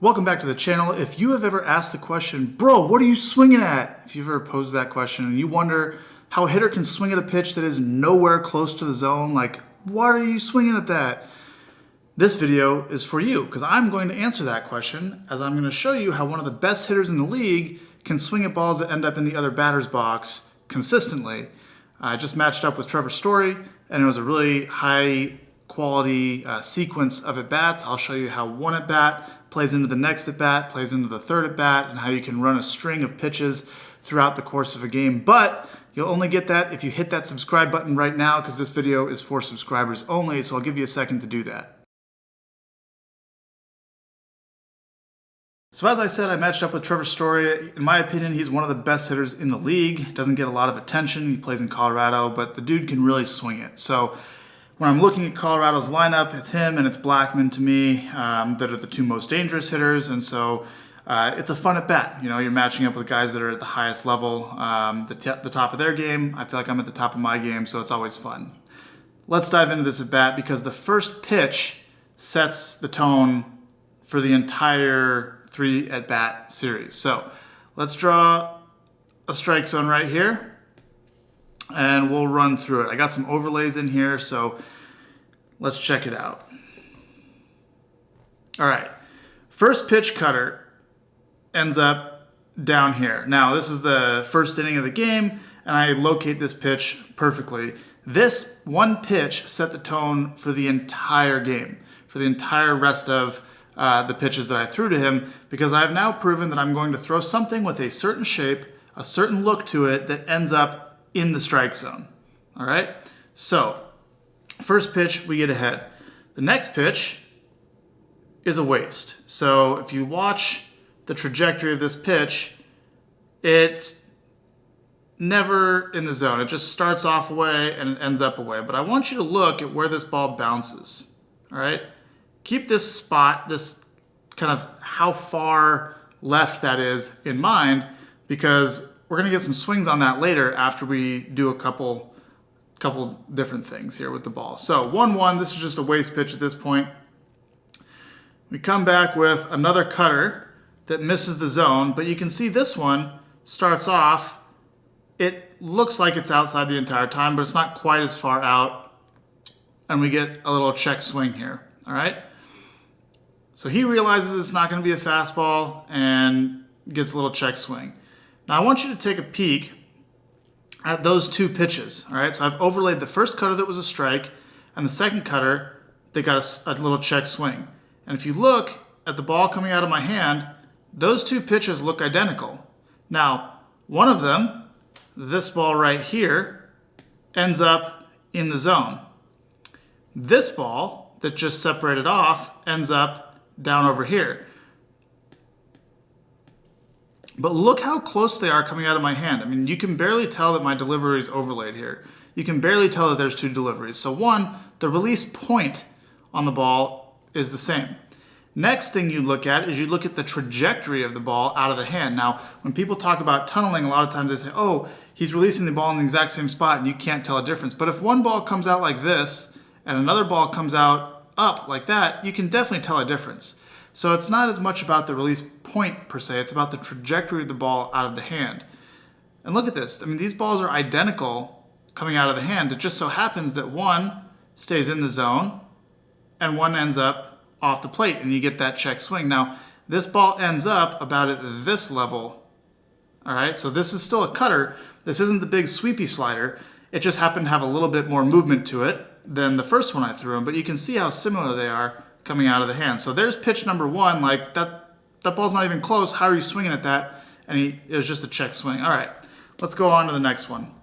Welcome back to the channel. If you have ever asked the question, bro, what are you swinging at? If you've ever posed that question and you wonder how a hitter can swing at a pitch that is nowhere close to the zone, like, why are you swinging at that? This video is for you because I'm going to answer that question as I'm going to show you how one of the best hitters in the league can swing at balls that end up in the other batter's box consistently. I just matched up with Trevor Story and it was a really high quality sequence of at-bats. I'll show you how one at-bat plays into the next at-bat, plays into the third at-bat, and how you can run a string of pitches throughout the course of a game. But you'll only get that if you hit that subscribe button right now because this video is for subscribers only, so I'll give you a second to do that. So as I said, I matched up with Trevor Story. In my opinion, he's one of the best hitters in the league. Doesn't get a lot of attention. He plays in Colorado, but the dude can really swing it. So when I'm looking at Colorado's lineup, it's him and it's Blackman to me that are the two most dangerous hitters. And so it's a fun at bat. You know, you're matching up with guys that are at the highest level, the top of their game. I feel like I'm at the top of my game, so it's always fun. Let's dive into this at bat because the first pitch sets the tone for the entire 3 at bat series. So let's draw a strike zone right here and we'll run through it. I got some overlays in here, so let's check it out. All right, first pitch cutter ends up down here. Now this is the first inning of the game and I locate this pitch perfectly. This one pitch set the tone for the entire game, for the entire rest of the pitches that I threw to him, because I've now proven that I'm going to throw something with a certain shape, a certain look to it that ends up in the strike zone. All right, so first pitch, we get ahead. The next pitch is a waste. So if you watch the trajectory of this pitch, it's never in the zone. It just starts off away and it ends up away. But I want you to look at where this ball bounces. All right, keep this spot, this kind of how far left that is in mind, because we're going to get some swings on that later after we do a couple different things here with the ball. So 1-1, this is just a waste pitch at this point. We come back with another cutter that misses the zone, but you can see this one starts off, it looks like it's outside the entire time, but it's not quite as far out, and we get a little check swing here. All right, so he realizes it's not going to be a fastball and gets a little check swing. Now I want you to take a peek at those two pitches. All right, so I've overlaid the first cutter that was a strike and the second cutter that got a little check swing. And if you look at the ball coming out of my hand, those two pitches look identical. Now, one of them, this ball right here, ends up in the zone. This ball that just separated off ends up down over here. But look how close they are coming out of my hand. I mean, you can barely tell that my delivery is overlaid here. You can barely tell that there's two deliveries. So one, the release point on the ball is the same. Next thing you look at is you look at the trajectory of the ball out of the hand. Now, when people talk about tunneling, a lot of times they say, oh, he's releasing the ball in the exact same spot and you can't tell a difference. But if one ball comes out like this and another ball comes out up like that, you can definitely tell a difference. So it's not as much about the release point per se, it's about the trajectory of the ball out of the hand. And look at this, I mean, these balls are identical coming out of the hand. It just so happens that one stays in the zone and one ends up off the plate and you get that check swing. Now, this ball ends up about at this level. All right, so this is still a cutter. This isn't the big sweepy slider. It just happened to have a little bit more movement to it than the first one I threw him, but you can see how similar they are coming out of the hand. So there's pitch number one, like that ball's not even close. How are you swinging at that? And it was just a check swing. All right, let's go on to the next one.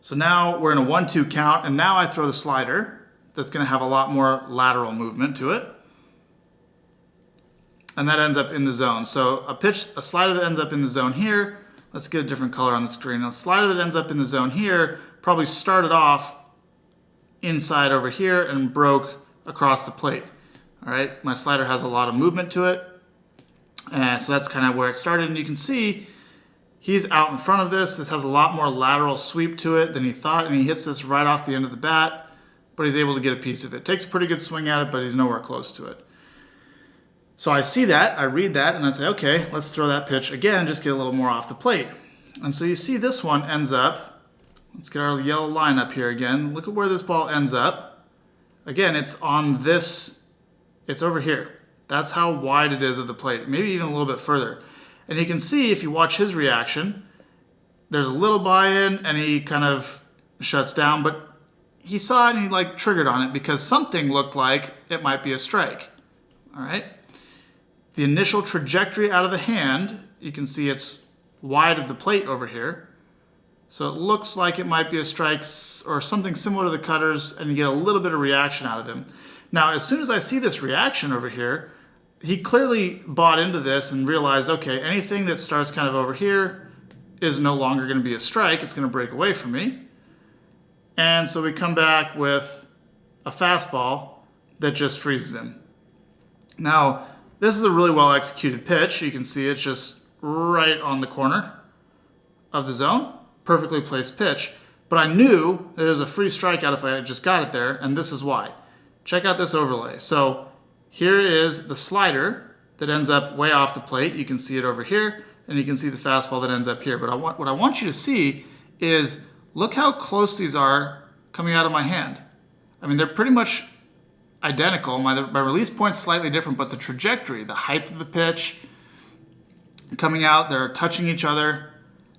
So now we're in a 1-2 count, and now I throw the slider that's gonna have a lot more lateral movement to it. And that ends up in the zone. So a slider that ends up in the zone here, let's get a different color on the screen. A slider that ends up in the zone here probably started off inside over here and broke across the plate. All right, my slider has a lot of movement to it, and so that's kind of where it started. And you can see he's out in front of this. This has a lot more lateral sweep to it than he thought, and he hits this right off the end of the bat, but he's able to get a piece of it. Takes a pretty good swing at it, but he's nowhere close to it. So I see that, I read that, and I say, okay, let's throw that pitch again, just get a little more off the plate. And so you see this one ends up, let's get our yellow line up here again. Look at where this ball ends up. Again, it's on this, it's over here. That's how wide it is of the plate, maybe even a little bit further. And you can see, if you watch his reaction, there's a little buy-in and he kind of shuts down, but he saw it and he like triggered on it because something looked like it might be a strike. All right. The initial trajectory out of the hand, you can see it's wide of the plate over here. So it looks like it might be a strike or something similar to the cutters, and you get a little bit of reaction out of him. Now, as soon as I see this reaction over here, he clearly bought into this and realized, okay, anything that starts kind of over here is no longer going to be a strike. It's going to break away from me. And so we come back with a fastball that just freezes him. Now, this is a really well executed pitch. You can see it's just right on the corner of the zone. Perfectly placed pitch. But I knew that it was a free strikeout if I had just got it there, and this is why. Check out this overlay. So here is the slider that ends up way off the plate. You can see it over here, and you can see the fastball that ends up here. But what I want you to see is, look how close these are coming out of my hand. I mean, they're pretty much identical. My release point's slightly different, but the trajectory, the height of the pitch coming out, they're touching each other.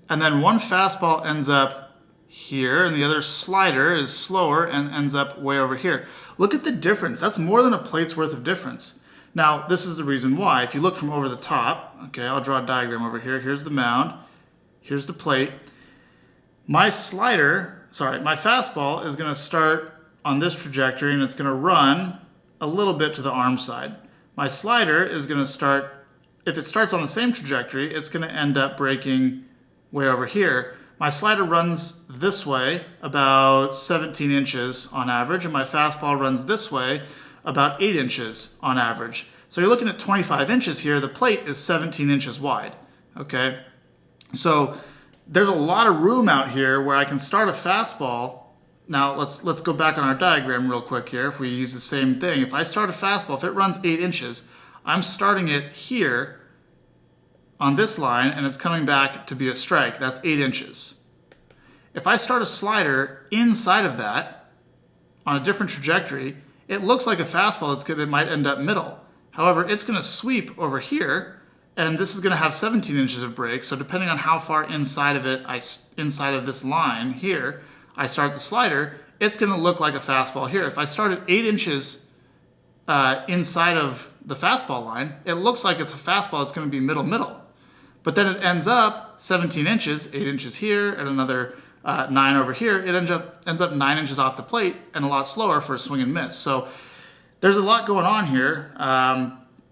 And then one fastball ends up here, and the other slider is slower and ends up way over here. Look at the difference. That's more than a plate's worth of difference. Now, this is the reason why. If you look from over the top, okay, I'll draw a diagram over here. Here's the mound. Here's the plate. My fastball is going to start on this trajectory, and it's going to run a little bit to the arm side. My slider is going to start, if it starts on the same trajectory, it's going to end up breaking way over here. My slider runs this way about 17 inches on average, and my fastball runs this way about 8 inches on average. So you're looking at 25 inches here. The plate is 17 inches wide, okay? So there's a lot of room out here where I can start a fastball. Now let's go back on our diagram real quick here. If we use the same thing, if I start a fastball, if it runs 8 inches, I'm starting it here on this line, and it's coming back to be a strike. That's 8 inches. If I start a slider inside of that on a different trajectory, it looks like a fastball that might end up middle. However, it's going to sweep over here, and this is going to have 17 inches of break. So depending on how far inside of it, inside of this line here, I start the slider, it's going to look like a fastball here. If I start at 8 inches inside of the fastball line, it looks like it's a fastball. It's going to be middle. But then it ends up 17 inches, 8 inches here, and another 9 over here. It ends up 9 inches off the plate and a lot slower for a swing and miss. So there's a lot going on here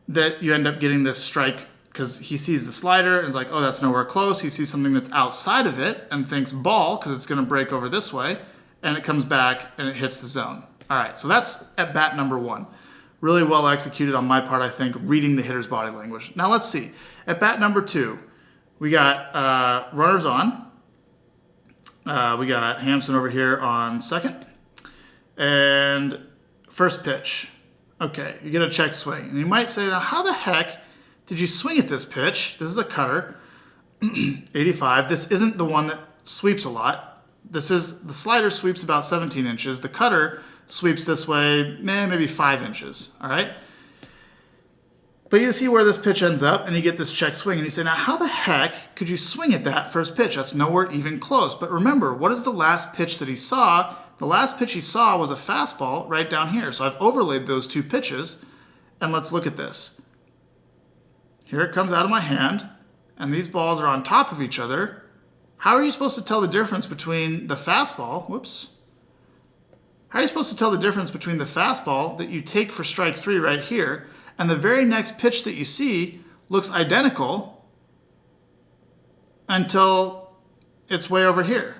that you end up getting this strike because he sees the slider and is like, oh, that's nowhere close. He sees something that's outside of it and thinks ball because it's going to break over this way, and it comes back and it hits the zone. All right, so that's at bat number 1. Really well executed on my part, I think, reading the hitter's body language. Now let's see. At bat number 2, we got runners on. We got Hampson over here on second. And first pitch. Okay, you get a check swing. And you might say, now how the heck did you swing at this pitch? This is a cutter, 85. This isn't the one that sweeps a lot. The slider sweeps about 17 inches. The cutter sweeps this way, maybe 5 inches, all right? But you see where this pitch ends up, and you get this check swing, and you say, now how the heck could you swing at that first pitch? That's nowhere even close. But remember, what is the last pitch that he saw? The last pitch he saw was a fastball right down here. So I've overlaid those two pitches, and let's look at this. Here it comes out of my hand, and these balls are on top of each other. How are you supposed to tell the difference between the fastball? How are you supposed to tell the difference between the fastball that you take for strike 3 right here and the very next pitch that you see looks identical until it's way over here?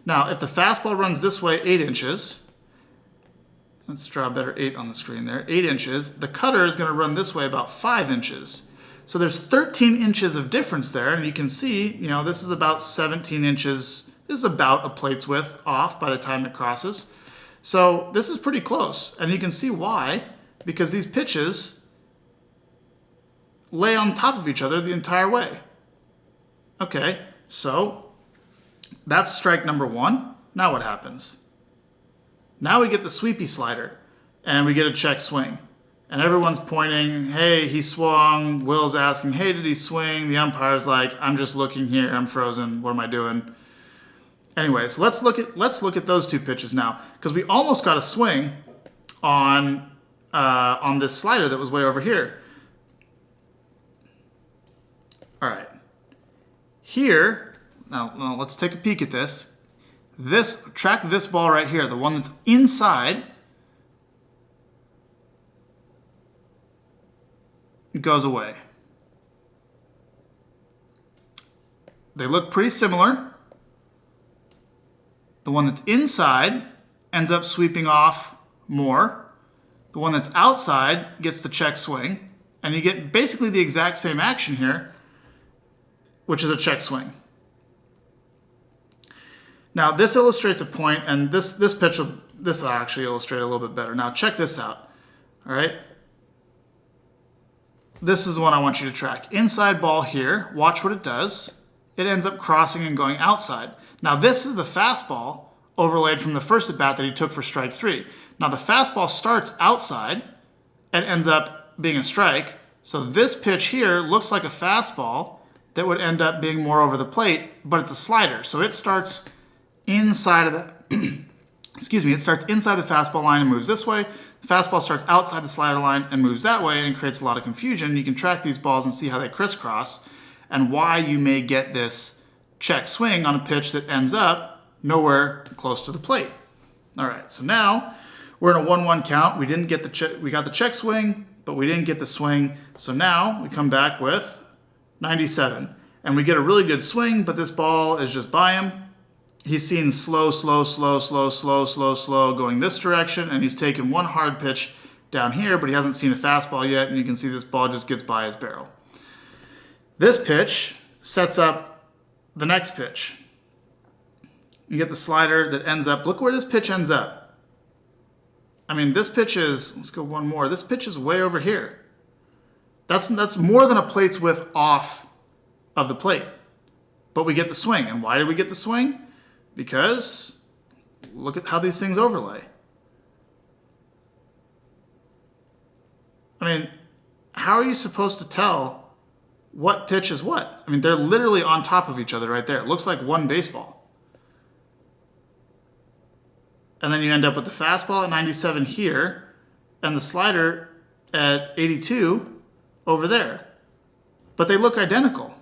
Now, if the fastball runs this way 8 inches, let's draw a better 8 on the screen there, 8 inches, the cutter is going to run this way about 5 inches. So there's 13 inches of difference there, and you can see, you know, this is about 17 inches. This is about a plate's width off by the time it crosses. So this is pretty close, and you can see why, because these pitches lay on top of each other the entire way. Okay, so that's strike number one. Now what happens? Now we get the sweepy slider, and we get a check swing. And everyone's pointing, hey, he swung. Will's asking, hey, did he swing? The umpire's like, I'm just looking here. I'm frozen. What am I doing? Anyway, so let's look at those two pitches now, because we almost got a swing on this slider that was way over here. All right. Here, now let's take a peek at this. Track this ball right here, the one that's inside, goes away. They look pretty similar. The one that's inside ends up sweeping off more. The one that's outside gets the check swing. And you get basically the exact same action here, which is a check swing. Now this illustrates a point, and this will actually illustrate a little bit better. Now check this out. All right. This is the one I want you to track. Inside ball here, watch what it does. It ends up crossing and going outside. Now this is the fastball overlaid from the first at bat that he took for strike three. Now the fastball starts outside and ends up being a strike. So this pitch here looks like a fastball that would end up being more over the plate, but it's a slider. So it starts inside of the, it starts inside the fastball line and moves this way. The fastball starts outside the slider line and moves that way, and creates a lot of confusion. You can track these balls and see how they crisscross and why you may get this check swing on a pitch that ends up nowhere close to the plate. All right, so now we're in a 1-1 count. We didn't get the check, we got the check swing, but we didn't get the swing. So now we come back with 97, and we get a really good swing, but this ball is just by him. He's seen slow going this direction, and he's taken one hard pitch down here, but he hasn't seen a fastball yet, and you can see this ball just gets by his barrel. This pitch sets up the next pitch. You get the slider that ends up, look where this pitch ends up. I mean, this pitch is, let's go one more, this pitch is way over here. That's more than a plate's width off of the plate. But we get the swing. And why did we get the swing? Because look at how these things overlay. I mean, how are you supposed to tell what pitch is what? I mean, they're literally on top of each other right there. It looks like one baseball. And then you end up with the fastball at 97 here and the slider at 82 over there. But they look identical.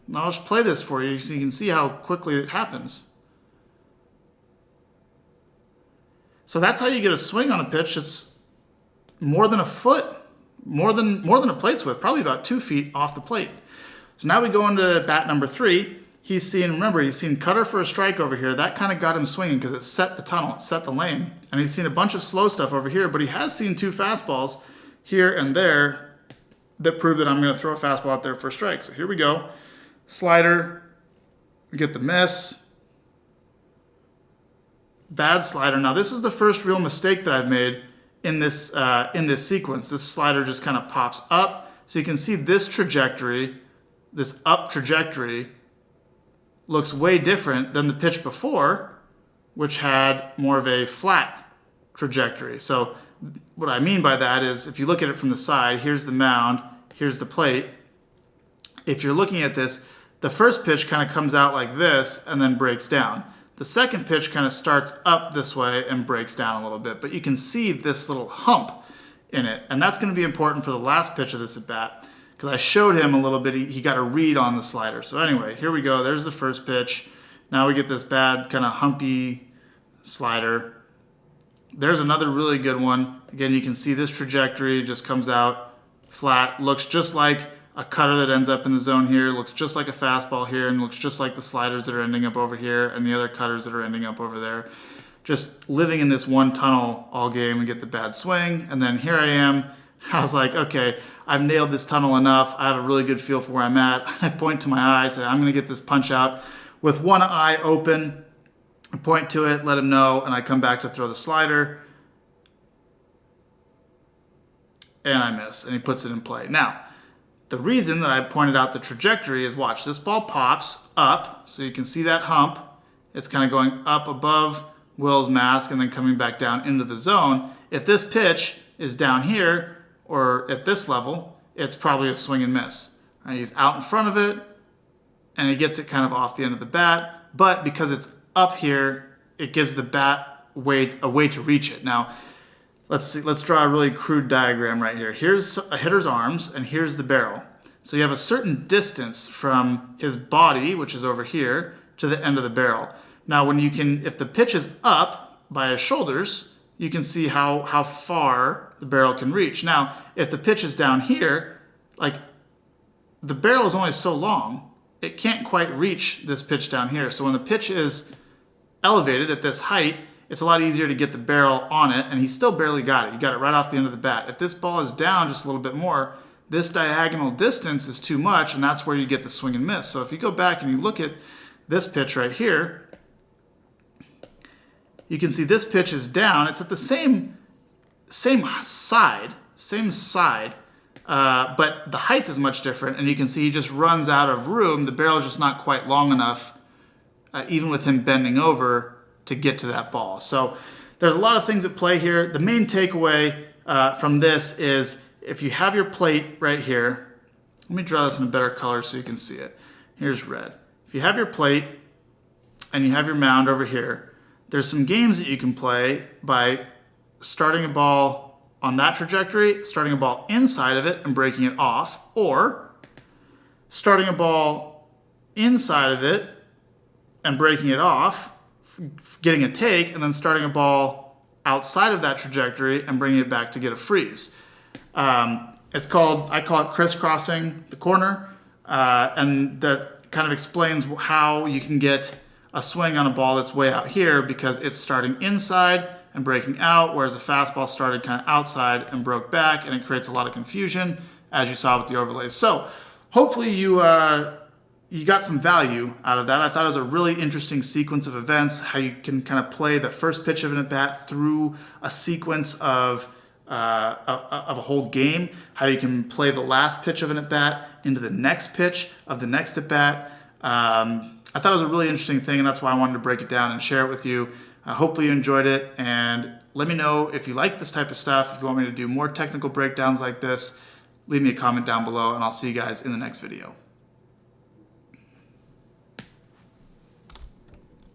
Now I'll just play this for you so you can see how quickly it happens. So that's how you get a swing on a pitch that's more than a foot, more than a plate's width, probably about 2 feet off the plate. So now we go into bat number 3. He's seen cutter for a strike over here. That kind of got him swinging because it set the tunnel, it set the lane. And he's seen a bunch of slow stuff over here, but he has seen 2 fastballs here and there that prove that I'm going to throw a fastball out there for a strike. So here we go. Slider, we get the miss. Bad slider. Now this is the first real mistake that I've made in this sequence. This slider just kind of pops up. So you can see this trajectory, this up trajectory, looks way different than the pitch before, which had more of a flat trajectory. So what I mean by that is if you look at it from the side, here's the mound, here's the plate. If you're looking at this, the first pitch kind of comes out like this and then breaks down. The second pitch kind of starts up this way and breaks down a little bit, but you can see this little hump in it. And that's going to be important for the last pitch of this at bat because I showed him a little bit, he got a read on the slider. So anyway, here we go. There's the first pitch. Now we get this bad kind of humpy slider. There's another really good one. Again, you can see this trajectory just comes out flat, looks just like a cutter that ends up in the zone here, looks just like a fastball here, and looks just like the sliders that are ending up over here and the other cutters that are ending up over there. Just living in this one tunnel all game and get the bad swing. And then here I am. I was like, okay, I've nailed this tunnel enough. I have a really good feel for where I'm at. I point to my eye, say, I'm going to get this punch out with one eye open. I point to it, let him know, and I come back to throw the slider. And I miss, and he puts it in play. Now, The reason that I pointed out the trajectory is, watch, this ball pops up, so you can see that hump. It's kind of going up above Will's mask and then coming back down into the zone. If this pitch is down here or at this level, it's probably a swing and miss. Right, he's out in front of it and he gets it kind of off the end of the bat, but because it's up here, it gives the bat a way to reach it. Now, let's draw a really crude diagram right here. Here's a hitter's arms and here's the barrel. So you have a certain distance from his body, which is over here, to the end of the barrel. Now, if the pitch is up by his shoulders, you can see how far the barrel can reach. Now, if the pitch is down here, like, the barrel is only so long, it can't quite reach this pitch down here. So when the pitch is elevated at this height, it's a lot easier to get the barrel on it, and he still barely got it. He got it right off the end of the bat. If this ball is down just a little bit more, this diagonal distance is too much, and that's where you get the swing and miss. So if you go back and you look at this pitch right here, you can see this pitch is down. It's at the same side, but the height is much different, and you can see he just runs out of room. The barrel is just not quite long enough, even with him bending over, to get to that ball. So there's a lot of things at play here. The main takeaway from this is, if you have your plate right here, let me draw this in a better color so you can see it. Here's red. If you have your plate and you have your mound over here, there's some games that you can play by starting a ball on that trajectory, starting a ball inside of it and breaking it off, or starting a ball inside of it and breaking it off, getting a take, and then starting a ball outside of that trajectory and bringing it back to get a freeze. I call it crisscrossing the corner, and that kind of explains how you can get a swing on a ball that's way out here, because it's starting inside and breaking out, whereas a fastball started kind of outside and broke back, and it creates a lot of confusion, as you saw with the overlays. So hopefully you got some value out of that. I thought it was a really interesting sequence of events, how you can kind of play the first pitch of an at-bat through a sequence of a whole game, how you can play the last pitch of an at-bat into the next pitch of the next at-bat. I thought it was a really interesting thing, and that's why I wanted to break it down and share it with you. Hopefully you enjoyed it, and let me know if you like this type of stuff. If you want me to do more technical breakdowns like this, leave me a comment down below, and I'll see you guys in the next video.